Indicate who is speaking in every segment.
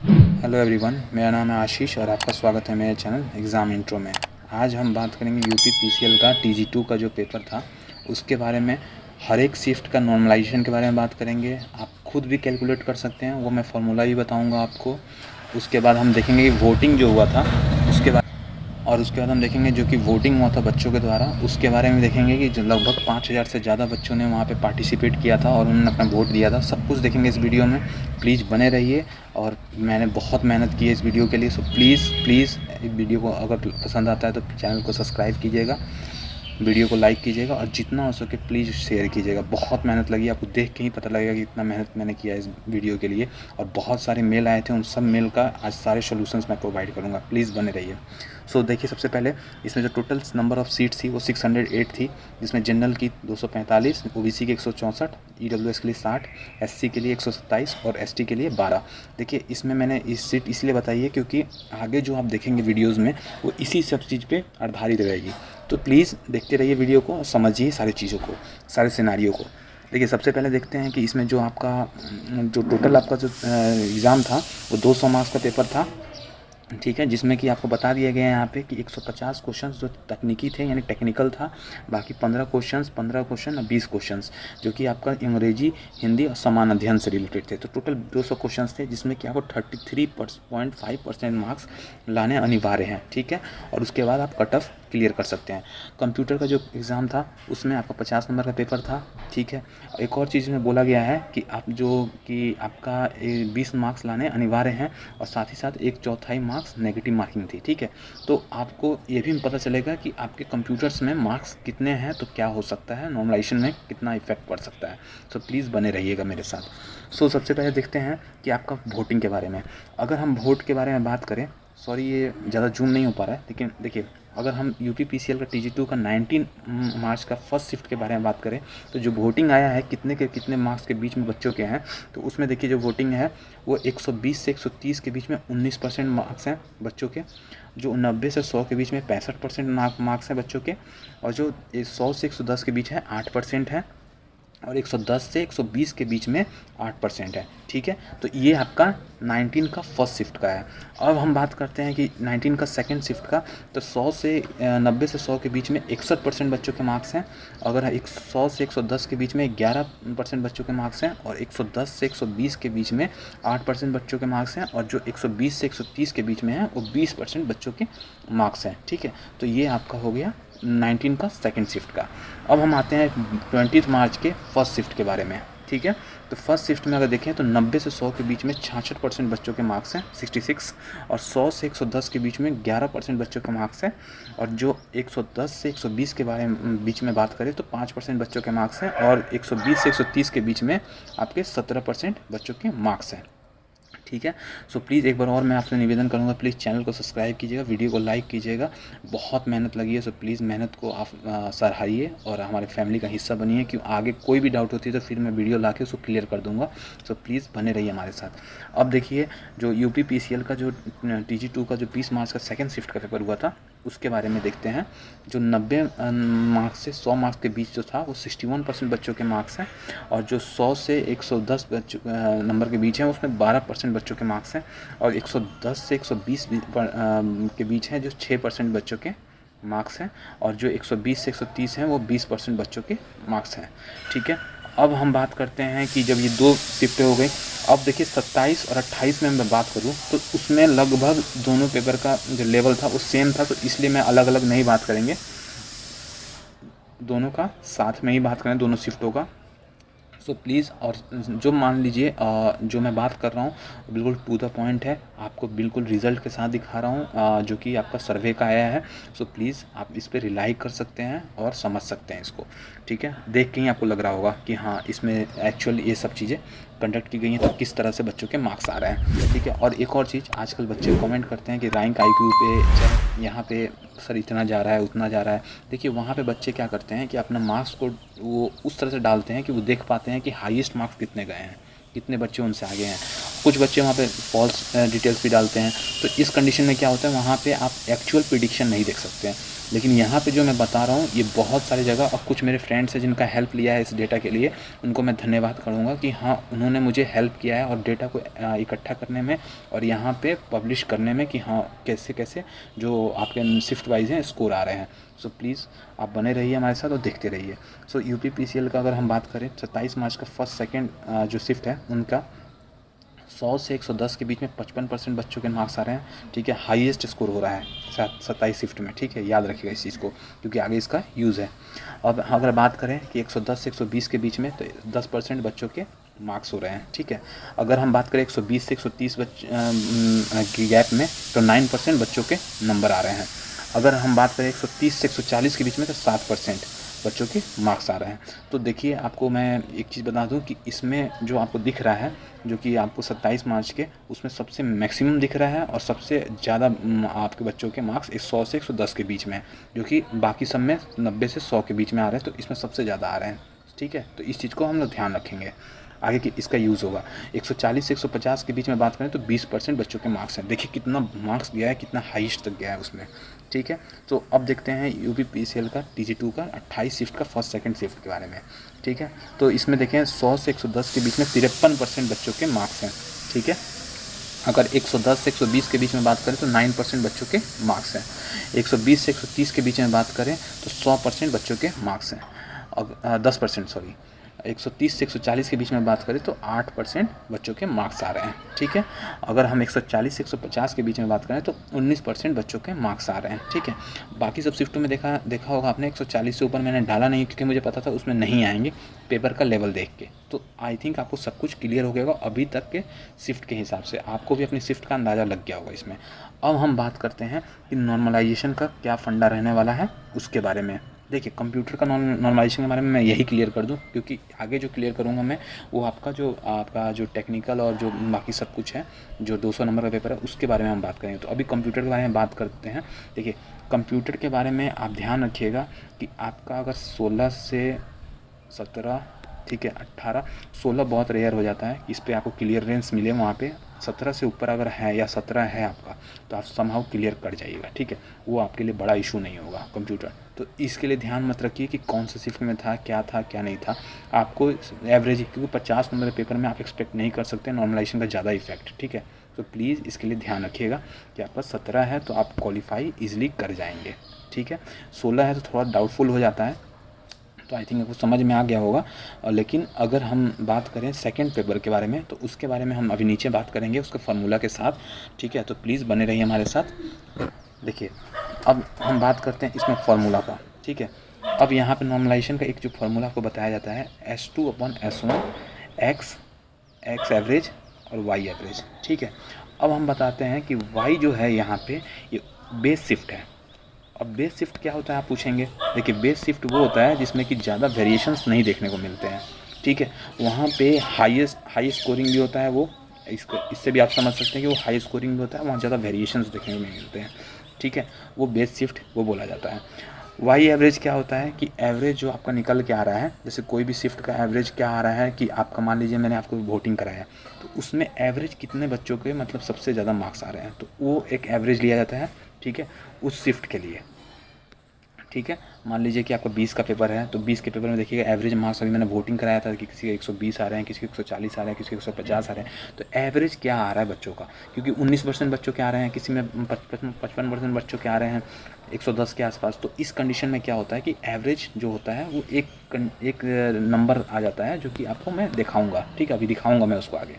Speaker 1: Hello everyone, मेरा नाम है आशीष और आपका स्वागत है मेरे चैनल एग्ज़ाम इंट्रो में। आज हम बात करेंगे यूपी पीसीएल का टीजी2 का जो पेपर था उसके बारे में। हर एक शिफ्ट का नॉर्मलाइजेशन के बारे में बात करेंगे। आप खुद भी कैलकुलेट कर सकते हैं, वो मैं फार्मूला भी बताऊंगा आपको। उसके बाद हम देखेंगे कि वोटिंग जो हुआ था उसके बाद, और उसके बाद हम देखेंगे जो कि वोटिंग हुआ था बच्चों के द्वारा, उसके बारे में देखेंगे कि जो लगभग 5000 से ज़्यादा बच्चों ने वहाँ पे पार्टिसिपेट किया था और उन्होंने अपना वोट दिया था। सब कुछ देखेंगे इस वीडियो में। प्लीज़ बने रहिए। और मैंने बहुत मेहनत की है इस वीडियो के लिए, सो प्लीज़ प्लीज़ इस वीडियो को अगर पसंद आता है तो चैनल को सब्सक्राइब कीजिएगा, वीडियो को लाइक कीजिएगा और जितना हो सके प्लीज़ शेयर कीजिएगा। बहुत मेहनत लगी, आपको देख के ही पता लगेगा कि इतना मेहनत मैंने किया है इस वीडियो के लिए। और बहुत सारे मेल आए थे, उन सब मेल का आज सारे सॉल्यूशंस मैं प्रोवाइड करूँगा। प्लीज़ बने रहिए। सो देखिए, सबसे पहले इसमें जो टोटल नंबर ऑफ़ सीट्स थी वो 608 थी, जिसमें जनरल की 245, ओबीसी की 164, ईडब्ल्यूएस के लिए 60, एससी के लिए 127 और एसटी के लिए 12। देखिए, इसमें मैंने इस सीट इसलिए बताई है क्योंकि आगे जो आप देखेंगे वीडियोज़ में वो इसी सब चीज़ पे आधारित रहेगी। तो प्लीज़ देखते रहिए वीडियो को और समझिए सारी चीज़ों को, सारे सिनारियों को। देखिए, सबसे पहले देखते हैं कि इसमें जो आपका जो टोटल आपका जो एग्ज़ाम था वो 200 मार्क्स का पेपर था, ठीक है, जिसमें कि आपको बता दिया गया है यहाँ पे कि 150 क्वेश्चंस जो तकनीकी थे यानी टेक्निकल था, बाकी 15 क्वेश्चन और 20 क्वेश्चंस जो कि आपका अंग्रेजी, हिंदी और समान अध्ययन से रिलेटेड थे। तो टोटल 200 क्वेश्चंस थे, जिसमें कि आपको 33.5% मार्क्स लाने अनिवार्य हैं, ठीक है। और उसके बाद आप कट ऑफ क्लियर कर सकते हैं। कंप्यूटर का जो एग्ज़ाम था उसमें आपका 50 नंबर का पेपर था, ठीक है। एक और चीज़ में बोला गया है कि आपका 20 मार्क्स लाने अनिवार्य हैं और साथ ही साथ 1/4 मार्क्स नेगेटिव मार्किंग थी, ठीक है। तो आपको ये भी पता चलेगा कि आपके कंप्यूटर्स में मार्क्स कितने हैं, तो क्या हो सकता है, नॉर्मलाइजेशन में कितना इफेक्ट पड़ सकता है। सो प्लीज़ बने रहिएगा मेरे साथ। सो सबसे पहले देखते हैं कि आपका वोटिंग के बारे में। अगर हम वोट के बारे में बात करें, सॉरी ये ज़्यादा जूम नहीं हो पा रहा है, लेकिन देखिए, अगर हम यूपी पीसीएल का टीजी2 का 19 मार्च का फर्स्ट शिफ्ट के बारे में बात करें तो जो वोटिंग आया है कितने मार्क्स के बीच में बच्चों के हैं, तो उसमें देखिए जो वोटिंग है वो 120 से 130 के बीच में 19% मार्क्स हैं बच्चों के। जो 90 से 100 के बीच में 65% मार्क्स हैं बच्चों के। और जो 100 से 110 के बीच है 8% है। और 110 से 120 के बीच में 8% है, ठीक है। तो ये आपका 19 का फर्स्ट शिफ्ट का है। अब हम बात करते हैं कि 19 का सेकंड शिफ्ट का। तो 90 से 100 के बीच में 61% बच्चों के मार्क्स हैं। अगर 100 से 110 के बीच में 11% बच्चों के मार्क्स हैं। और 110 से 120 के बीच में 8% बच्चों के मार्क्स हैं। और जो 120 से 130 के बीच में है वो 20% बच्चों के मार्क्स हैं, ठीक है। तो ये आपका हो गया 19 का सेकंड शिफ्ट का। अब हम आते हैं 20 मार्च के फर्स्ट शिफ्ट के बारे में, ठीक है। तो फर्स्ट शिफ्ट में अगर देखें तो 90 से 100 के बीच में 66% बच्चों के मार्क्स हैं, 66। और 100 से 110 के बीच में 11% बच्चों के मार्क्स हैं। और जो 110 से 120 के बारे में बीच में बात करें तो 5% बच्चों के मार्क्स हैं। और 120 से 130 के बीच में आपके 17% बच्चों के मार्क्स हैं, ठीक है। सो प्लीज़ एक बार और मैं आपसे निवेदन करूंगा, प्लीज़ चैनल को सब्सक्राइब कीजिएगा, वीडियो को लाइक कीजिएगा। बहुत मेहनत लगी है, सो प्लीज़ मेहनत को आप सराहिए और हमारे फैमिली का हिस्सा बनिए, क्यों आगे कोई भी डाउट होती है तो फिर मैं वीडियो ला के उसको क्लियर कर दूंगा। सो प्लीज़ बने रहिए हमारे साथ। अब देखिए, जो यूपी पीसीएल का जो टीजी2 का जो 20 मार्च का सेकेंड शिफ्ट का पेपर हुआ था उसके बारे में देखते हैं। जो 90 मार्क्स से 100 मार्क्स के बीच जो था वो 61% बच्चों के मार्क्स हैं। और जो 100 से 110 नंबर के बीच हैं उसमें 12% बच्चों के मार्क्स हैं। और 110 से 120 के बीच हैं जो 6% बच्चों के मार्क्स हैं। और जो 120 से 130 हैं वो 20% बच्चों के मार्क्स हैं, ठीक है। अब हम बात करते हैं कि जब ये 2 शिफ्टें हो गई, अब देखिए 27 और 28 में मैं बात करूं तो उसमें लगभग दोनों पेपर का जो लेवल था वो सेम था, तो इसलिए मैं अलग अलग नहीं बात करेंगे, दोनों का साथ में ही बात करें, दोनों शिफ्टों का। सो प्लीज़, और जो मान लीजिए जो मैं बात कर रहा हूँ बिल्कुल टू द पॉइंट है, आपको बिल्कुल रिज़ल्ट के साथ दिखा रहा हूँ जो कि आपका सर्वे का आया है। सो प्लीज़ आप इस पर रिलाई कर सकते हैं और समझ सकते हैं इसको, ठीक है। देख के ही आपको लग रहा होगा कि हाँ इसमें एक्चुअल ये सब चीज़ें कंडक्ट की गई हैं, तो किस तरह से बच्चों के मार्क्स आ रहे हैं, ठीक है। और एक और चीज़, आजकल बच्चे कमेंट करते हैं कि रैंक आईक्यू पे चाहे यहाँ पे सर इतना जा रहा है उतना जा रहा है। देखिए, वहाँ पे बच्चे क्या करते हैं कि अपना मार्क्स को वो उस तरह से डालते हैं कि वो देख पाते हैं कि हाईएस्ट मार्क्स कितने गए हैं, कितने बच्चे उनसे आगे हैं। कुछ बच्चे वहाँ पे फॉल्स डिटेल्स भी डालते हैं। तो इस कंडीशन में क्या होता है, वहाँ पे आप एक्चुअल प्रिडिक्शन नहीं देख सकते हैं। लेकिन यहाँ पे जो मैं बता रहा हूँ ये बहुत सारी जगह, और कुछ मेरे फ्रेंड्स हैं जिनका हेल्प लिया है इस डेटा के लिए, उनको मैं धन्यवाद करूँगा कि हाँ उन्होंने मुझे हेल्प किया है और डेटा को इकट्ठा करने में और यहाँ पे पब्लिश करने में कि हाँ कैसे कैसे जो आपके शिफ्ट वाइज हैं स्कोर आ रहे हैं। सो प्लीज़ आप बने रहिए हमारे साथ और देखते रहिए। सो यूपी पीसीएल का अगर हम बात करें 27 मार्च का फर्स्ट सेकेंड जो शिफ्ट है उनका 100 से 110 के बीच में 55% बच्चों के मार्क्स आ रहे हैं। ठीक है, हाईएस्ट स्कोर हो रहा है 27 शिफ्ट में। ठीक है, याद रखिएगा इस चीज़ को क्योंकि आगे इसका यूज़ है। अब अगर बात करें कि 110 से 120 के बीच में तो 10% बच्चों के मार्क्स हो रहे हैं। ठीक है, अगर हम बात करें 120 से 130 की गैप में तो 9% बच्चों के नंबर आ रहे हैं। अगर हम बात करें 130 से 140 के बीच में तो 7% बच्चों के मार्क्स आ रहे हैं। तो देखिए आपको मैं एक चीज़ बता दूं कि इसमें जो आपको दिख रहा है जो कि आपको 27 मार्च के उसमें सबसे मैक्सिमम दिख रहा है और सबसे ज़्यादा आपके बच्चों के मार्क्स 100 से 110 के बीच में है, जो कि बाकी सब में 90 से 100 के बीच में आ रहे हैं। तो इसमें सबसे ज़्यादा आ रहे हैं। ठीक है, तो इस चीज़ को हम लोग ध्यान रखेंगे आगे कि इसका यूज़ होगा। 140 से 150 के बीच में बात करें तो 20% बच्चों के मार्क्स हैं। देखिए कितना मार्क्स गया है, कितना हाईएस्ट तक गया है उसमें। ठीक है, तो अब देखते हैं यूपी पीसीएल का TG2 का 28 शिफ्ट का फर्स्ट सेकंड शिफ्ट के बारे में। ठीक है, तो इसमें देखें 100 से 110 के बीच में 53% बच्चों के मार्क्स हैं। ठीक है, अगर 110 से 120 के बीच में बात करें तो 9% बच्चों के मार्क्स हैं। 120 से 130 के बीच में बात करें तो 100% बच्चों के मार्क्स हैं। अब 10% सॉरी, 130 से 140 के बीच में बात करें तो 8% बच्चों के मार्क्स आ रहे हैं। ठीक है, अगर हम 140 से 150 के बीच में बात करें तो 19% बच्चों के मार्क्स आ रहे हैं। ठीक है, बाकी सब शिफ्टों में देखा होगा आपने 140 से ऊपर मैंने डाला नहीं क्योंकि मुझे पता था उसमें नहीं आएंगे पेपर का लेवल देख के। तो आई थिंक आपको सब कुछ क्लियर हो गया होगा अभी तक के शिफ्ट के हिसाब से, आपको भी अपनी शिफ्ट का अंदाज़ा लग गया होगा इसमें। अब हम बात करते हैं कि नॉर्मलाइजेशन का क्या फंडा रहने वाला है उसके बारे में। देखिए कंप्यूटर का नॉर्मलाइजेशन के बारे में मैं यही क्लियर कर दूं क्योंकि आगे जो क्लियर करूंगा मैं वो आपका जो टेक्निकल और जो बाकी सब कुछ है जो 200 नंबर का पेपर है उसके बारे में हम बात करेंगे। तो अभी कंप्यूटर के बारे में बात करते हैं। देखिए कंप्यूटर के बारे में आप ध्यान रखिएगा कि आपका अगर 16 से 17, ठीक है 18, 16 बहुत रेयर हो जाता है कि इस पर आपको क्लियरेंस मिले वहाँ पे। 17 से ऊपर अगर है या 17 है आपका तो आप समहाउ क्लियर कर जाइएगा। ठीक है, वो आपके लिए बड़ा इशू नहीं होगा कंप्यूटर। तो इसके लिए ध्यान मत रखिए कि कौन से शिफ्ट में था क्या नहीं था। आपको एवरेज क्योंकि 50 नंबर पेपर में आप एक्सपेक्ट नहीं कर सकते नॉर्मलाइजेशन का ज़्यादा इफेक्ट। ठीक है, तो प्लीज़ इसके लिए ध्यान रखिएगा कि आपका 17 है तो आप क्वालिफाई ईजिली कर जाएंगे। ठीक है, 16 है तो थोड़ा डाउटफुल हो जाता है। तो आई थिंक आपको समझ में आ गया होगा। लेकिन अगर हम बात करें सेकंड पेपर के बारे में तो उसके बारे में हम अभी नीचे बात करेंगे उसके फार्मूला के साथ। ठीक है, तो प्लीज़ बने रहिए हमारे साथ। देखिए अब हम बात करते हैं इसमें फार्मूला का। ठीक है, अब यहाँ पे नॉर्मलाइजेशन का एक जो फार्मूला आपको बताया जाता है S2/S1 x एवरेज और y एवरेज। ठीक है, अब हम बताते हैं कि y जो है यहाँ पे ये बेस शिफ्ट है। अब बेस शिफ्ट क्या होता है आप पूछेंगे। देखिए बेस शिफ्ट वो होता है जिसमें कि ज़्यादा वेरिएशंस नहीं देखने को मिलते हैं। ठीक है, वहाँ पे हाई स्कोरिंग भी होता है। वो इससे भी आप समझ सकते हैं कि वो हाई स्कोरिंग भी होता है, वहाँ ज़्यादा वेरिएशंस देखने को नहीं मिलते हैं। ठीक है, वो बेस शिफ्ट वो बोला जाता है। वाई एवरेज क्या होता है कि एवरेज जो आपका निकल के आ रहा है, जैसे कोई भी शिफ्ट का एवरेज क्या आ रहा है कि आपका मान लीजिए मैंने आपको वोटिंग कराया तो उसमें एवरेज कितने बच्चों के मतलब सबसे ज़्यादा मार्क्स आ रहे हैं, तो वो एक एवरेज लिया जाता है। ठीक है, उस शिफ्ट के लिए। ठीक है, मान लीजिए कि आपका 20 का पेपर है तो 20 के पेपर में देखिएगा एवरेज मार्क्स अभी मैंने वोटिंग कराया था कि किसी के 120 आ रहे हैं, किसी के 140 आ रहे हैं, किसी के 150 आ रहे हैं। तो एवरेज क्या आ रहा है बच्चों का, क्योंकि 19% बच्चों के आ रहे हैं, किसी में 55% बच्चों के आ रहे हैं 110 के आसपास। तो इस कंडीशन में क्या होता है कि एवरेज जो होता है वो एक नंबर आ जाता है जो कि आपको मैं दिखाऊँगा। ठीक है, अभी दिखाऊँगा मैं उसको आगे।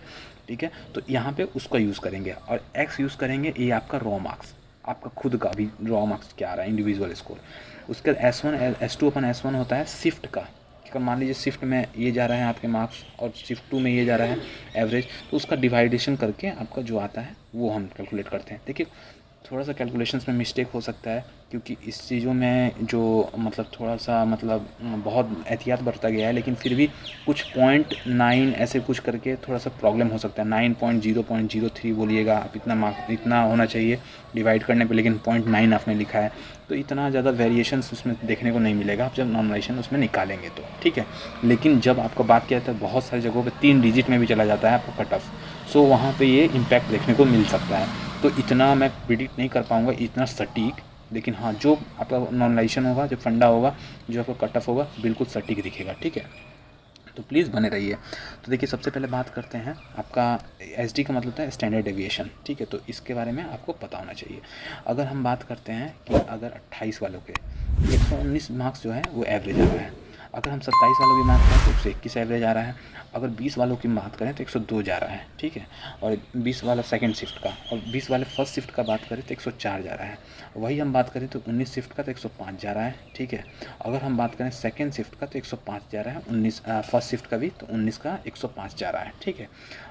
Speaker 1: ठीक है, तो यहाँ पर उसका यूज़ करेंगे और एक्स यूज़ करेंगे, ये आपका रॉ मार्क्स, आपका खुद का भी रॉ मार्क्स क्या आ रहा है इंडिविजुअल स्कोर। उसके S2/S1 होता है शिफ्ट का। अगर मान लीजिए शिफ्ट में ये जा रहा है आपके मार्क्स और शिफ्ट 2 में ये जा रहा है एवरेज, तो उसका डिवाइडेशन करके आपका जो आता है वो हम कैलकुलेट करते हैं। देखिए थोड़ा सा कैलकुलेशंस में मिस्टेक हो सकता है क्योंकि इस चीज़ों में जो मतलब थोड़ा सा मतलब बहुत एहतियात बरता गया है, लेकिन फिर भी कुछ 0.9 ऐसे कुछ करके थोड़ा सा प्रॉब्लम हो सकता है। 9.0.03 बोलिएगा आप, इतना होना चाहिए डिवाइड करने पे, लेकिन 0.9 आपने लिखा है तो इतना ज़्यादा वेरिएशंस उसमें देखने को नहीं मिलेगा आप जब नॉर्मलाइजेशन उसमें निकालेंगे तो। ठीक है, लेकिन जब आपका बात किया था बहुत सारी जगहों पे 3 डिजिट में भी चला जाता है आपका कट ऑफ, सो वहाँ पे ये इम्पैक्ट देखने को मिल सकता है। तो इतना मैं प्रिडिक्ट नहीं कर पाऊँगा इतना सटीक लेकिन हाँ, जो आपका नॉर्मलाइजेशन होगा, जो फंडा होगा, जो आपका कट ऑफ होगा, बिल्कुल सटीक दिखेगा। ठीक है, तो प्लीज़ बने रहिए। तो देखिए, सबसे पहले बात करते हैं आपका एसडी का मतलब होता है स्टैंडर्ड डेविएशन। ठीक है, तो इसके बारे में आपको पता होना चाहिए। अगर हम बात करते हैं कि अगर 28 वालों के 119 मार्क्स जो है वो एवरेज आ रहा है, अगर हम 27 वालों की बात करें तो 121 एवरेज आ रहा है, अगर 20 वालों की बात करें तो 102 जा रहा है। ठीक है, और 20 वाला सेकंड शिफ्ट का और 20 वाले फर्स्ट शिफ्ट का बात करें तो 104 जा रहा है। वही हम बात करें तो 19 शिफ्ट का तो 105 जा रहा है। ठीक है, अगर हम बात करें सेकंड शिफ्ट का तो 105 जा रहा है, 19 फर्स्ट शिफ्ट का भी, तो 19 का 105 जा रहा है। ठीक है,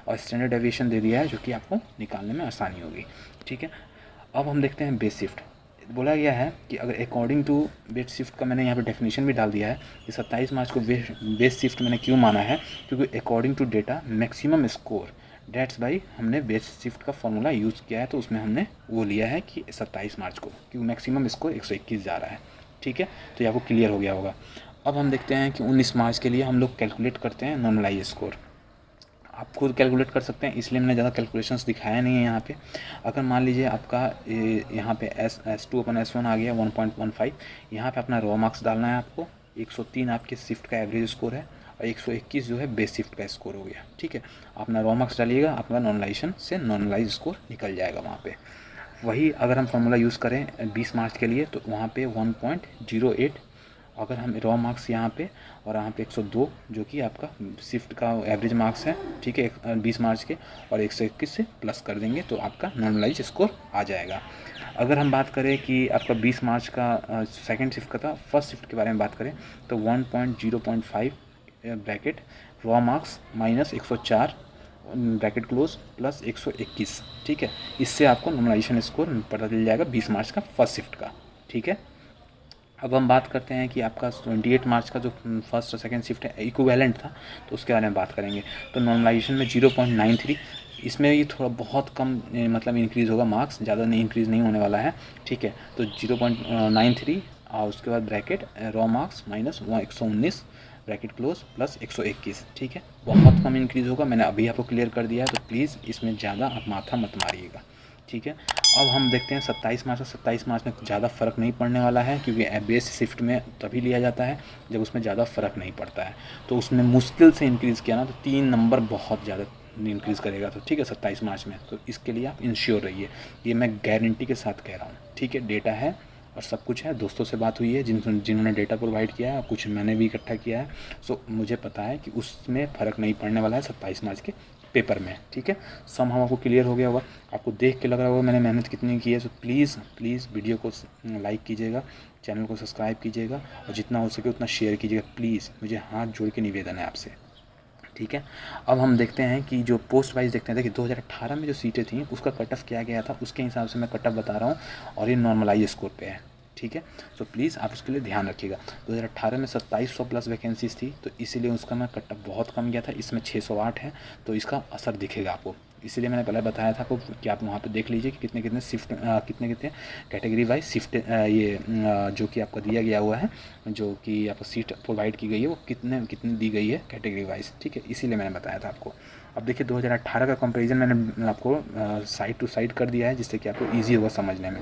Speaker 1: और स्टैंडर्ड डेविएशन दे दिया है जो कि आपको निकालने में आसानी होगी। ठीक है, अब हम देखते हैं बेस शिफ्ट। बोला गया है कि अगर अकॉर्डिंग टू बेस शिफ्ट का, मैंने यहाँ पे डेफिनेशन भी डाल दिया है कि 27 मार्च को बेस शिफ्ट मैंने क्यों माना है, क्योंकि according to data maximum score, dates by हमने बेस शिफ्ट का फॉर्मूला यूज़ किया है, तो उसमें हमने वो लिया है कि 27 मार्च को, क्योंकि मैक्सिमम स्कोर 121 जा रहा है। ठीक है, तो ये आपको क्लियर हो गया होगा। अब हम देखते हैं कि 19 मार्च के लिए हम लोग कैलकुलेट करते हैं नॉर्मलाइज स्कोर। आप खुद कैलकुलेट कर सकते हैं, इसलिए मैंने ज़्यादा कैलकुलेशंस दिखाया नहीं है यहाँ पे। अगर मान लीजिए आपका यहाँ पे S2/S1 आ गया 1.15, यहाँ पे अपना रॉ मार्क्स डालना है आपको। 103 आपके शिफ्ट का एवरेज स्कोर है और 121 जो है बेस शिफ्ट का स्कोर हो गया। ठीक है, अपना रॉ मार्क्स डालिएगा, आपका नॉर्मलाइजेशन से नॉर्मलाइज स्कोर निकल जाएगा वहाँ पर। वही अगर हम फॉर्मूला यूज़ करें 20 मार्च के लिए तो वहाँ पे 1.08, अगर हम रॉ मार्क्स यहाँ पे और यहाँ पे 102 जो कि आपका शिफ्ट का एवरेज मार्क्स है। ठीक है, 20 मार्च के, और 121 से प्लस कर देंगे तो आपका नॉर्मलाइज स्कोर आ जाएगा। अगर हम बात करें कि आपका 20 मार्च का सेकंड शिफ्ट का था, फर्स्ट शिफ्ट के बारे में बात करें तो 1.0.5 bracket raw marks minus 104 bracket close plus 121। ठीक है, इससे आपको नॉर्मलाइजेशन स्कोर पता चल जाएगा 20 मार्च का फर्स्ट शिफ्ट का। ठीक है, अब हम बात करते हैं कि आपका 28 मार्च का जो फर्स्ट और सेकंड शिफ्ट है इक्विवेलेंट था, तो उसके बारे में बात करेंगे। तो नॉर्मलाइजेशन में 0.93, इसमें ये थोड़ा बहुत कम मतलब इंक्रीज़ होगा मार्क्स, ज़्यादा नहीं इंक्रीज़ नहीं होने वाला है। ठीक है, तो 0.93 और उसके बाद bracket raw marks minus 119 bracket close plus 121। ठीक है, बहुत कम इंक्रीज़ होगा, मैंने अभी आपको क्लियर कर दिया है, तो प्लीज़ इसमें ज़्यादा आप माथा मत मारिएगा। ठीक है, अब हम देखते हैं 27 मार्च। 27 मार्च में ज़्यादा फ़र्क नहीं पड़ने वाला है, क्योंकि बेस शिफ्ट में तभी लिया जाता है जब उसमें ज़्यादा फ़र्क नहीं पड़ता है। तो उसमें मुश्किल से इंक्रीज़ किया ना तो 3 नंबर बहुत ज़्यादा इंक्रीज़ करेगा। तो ठीक है, 27 मार्च में, तो इसके लिए आप इंश्योर रहिए, ये मैं गारंटी के साथ कह रहा हूँ। ठीक है, डेटा है और सब कुछ है, दोस्तों से बात हुई है जिन्होंने डेटा प्रोवाइड किया है, कुछ मैंने भी इकट्ठा किया है। सो मुझे पता है कि उसमें फ़र्क नहीं पड़ने वाला है 27 मार्च के पेपर में। ठीक है, सम हम आपको क्लियर हो गया होगा, आपको देख के लग रहा होगा मैंने मेहनत कितनी की है। तो प्लीज़ वीडियो को लाइक कीजिएगा, चैनल को सब्सक्राइब कीजिएगा और जितना हो सके उतना शेयर कीजिएगा प्लीज़, मुझे हाथ जोड़ के निवेदन है आपसे। ठीक है, अब हम देखते हैं कि जो पोस्ट वाइज देखते हैं। देखिए 2018 में जो सीटें थी उसका कट ऑफ किया गया था, उसके हिसाब से मैं कट ऑफ बता रहा हूँ और ये नॉर्मलाइज स्कोर पे है। ठीक है, तो प्लीज़ आप उसके लिए ध्यान रखिएगा। 2018 में 2700 प्लस वैकेंसीज थी, तो इसीलिए उसका मैं कट ऑफ बहुत कम गया था। इसमें 608 है, तो इसका असर दिखेगा आपको। इसीलिए मैंने पहले बताया था आपको कि आप वहाँ पे देख लीजिए कि कितने कितने शिफ्ट कितने कैटेगरी वाइज शिफ्ट जो कि आपका दिया गया हुआ है, जो कि आपको सीट प्रोवाइड की गई है वो कितने कितनी दी गई है कैटेगरी वाइज। ठीक है, इसीलिए मैंने बताया था आपको। अब देखिए 2018 का कंपैरिजन मैंने आपको साइड टू साइड कर दिया है, जिससे कि आपको ईजी होगा समझने में।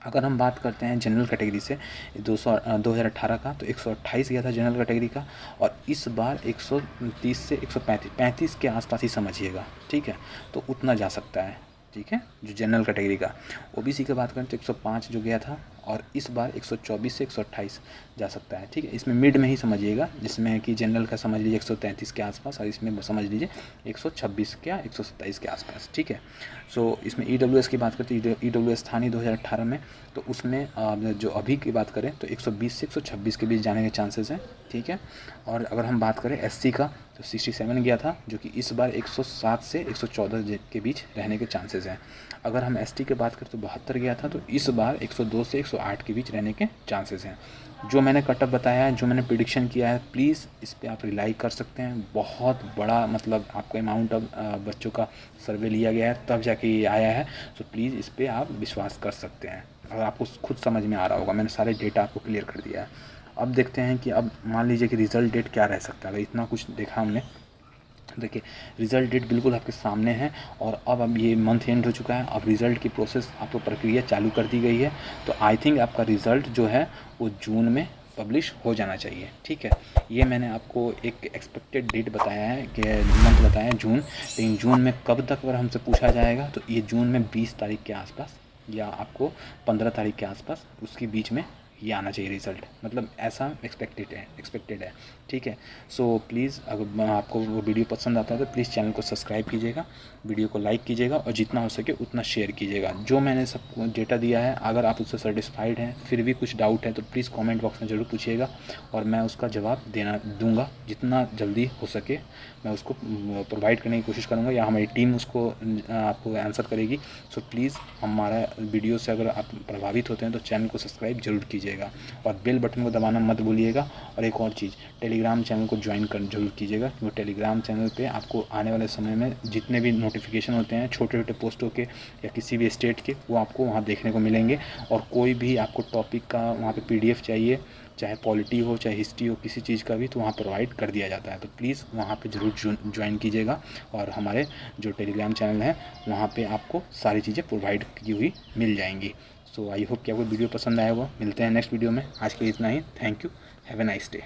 Speaker 1: अगर हम बात करते हैं जनरल कैटेगरी से 2018 का, तो 128 गया था जनरल कैटेगरी का, और इस बार 130 से 135 के आसपास ही समझिएगा। ठीक है, तो उतना जा सकता है। ठीक है, जो जनरल कैटेगरी का। ओबीसी की बात करें तो 105 जो गया था, और इस बार 124 से 128 जा सकता है। ठीक है, इसमें मिड में ही समझिएगा, जिसमें कि जनरल का समझ लीजिए 133 के आसपास, और इसमें समझ लीजिए 126 या 127 के आसपास। ठीक है, सो इसमें ईडब्ल्यूएस की बात करते हैं, ईडब्ल्यूएस था नहीं 2018 में, तो उसमें जो अभी की बात करें तो 120 से 126 के बीच जाने के चांसेस हैं। ठीक है, और अगर हम बात करें एससी का तो 67 गया था, जो कि इस बार 107 से 114 के बीच रहने के चांसेस हैं। अगर हम एसटी की बात करें तो 72 गया था, तो इस बार 102 से 108 के बीच रहने के चांसेस हैं। जो मैंने कटअप बताया है, जो मैंने प्रिडिक्शन किया है, प्लीज़ इस पर आप रिलाई कर सकते हैं। बहुत बड़ा मतलब आपका अमाउंट ऑफ बच्चों का सर्वे लिया गया है, तब जाके ये आया है। तो प्लीज़ इस पर आप विश्वास कर सकते हैं, अगर आपको खुद समझ में आ रहा होगा। मैंने सारे डेटा आपको क्लियर कर दिया है। अब देखते हैं कि अब मान लीजिए कि रिज़ल्ट डेट क्या रह सकता है। अगर इतना कुछ देखा हमने, देखिए रिज़ल्ट डेट बिल्कुल आपके सामने है और अब ये मंथ एंड हो चुका है। अब रिज़ल्ट की प्रोसेस आपको प्रक्रिया चालू कर दी गई है। तो आई थिंक आपका रिज़ल्ट जो है वो जून में पब्लिश हो जाना चाहिए। ठीक है, ये मैंने आपको एक एक्सपेक्टेड डेट बताया है कि मंथ बताया है जून, लेकिन जून में कब तक अगर हमसे पूछा जाएगा तो ये जून में 20 तारीख के आसपास या आपको 15 तारीख के आसपास उसके बीच में ये आना चाहिए रिज़ल्ट, मतलब ऐसा एक्सपेक्टेड है। ठीक है, सो प्लीज़ अगर आपको वो वीडियो पसंद आता है तो प्लीज़ चैनल को सब्सक्राइब कीजिएगा, वीडियो को लाइक कीजिएगा और जितना हो सके उतना शेयर कीजिएगा। जो मैंने सबको डेटा दिया है अगर आप उससे सेटिस्फाइड हैं फिर भी कुछ डाउट है तो प्लीज़ कमेंट बॉक्स में ज़रूर पूछिएगा और मैं उसका जवाब दूंगा जितना जल्दी हो सके। मैं उसको प्रोवाइड करने की कोशिश करूँगा या हमारी टीम उसको आपको आंसर करेगी। सो प्लीज़ हमारा वीडियो से अगर आप प्रभावित होते हैं तो चैनल को सब्सक्राइब जरूर कीजिएगा और बेल बटन को दबाना मत भूलिएगा। और एक और चीज़, टेलीग्राम चैनल को ज्वाइन कर जरूर कीजिएगा क्योंकि टेलीग्राम चैनल पे आपको आने वाले समय में जितने भी नोटिफिकेशन होते हैं छोटे छोटे पोस्टों के या किसी भी स्टेट के वो आपको वहाँ देखने को मिलेंगे। और कोई भी आपको टॉपिक का वहाँ पे PDF चाहिए, चाहे पॉलिटी हो चाहे हिस्ट्री हो, किसी चीज़ का भी तो वहाँ प्रोवाइड कर दिया जाता है। तो प्लीज़ वहाँ पे ज़रूर ज्वाइन कीजिएगा और हमारे जो टेलीग्राम चैनल है वहाँ पे आपको सारी चीज़ें प्रोवाइड की हुई मिल जाएंगी। सो आई होप कि आपको वीडियो पसंद आया होगा। मिलते हैं नेक्स्ट वीडियो में, आज के लिए इतना ही। Thank you, have a nice day.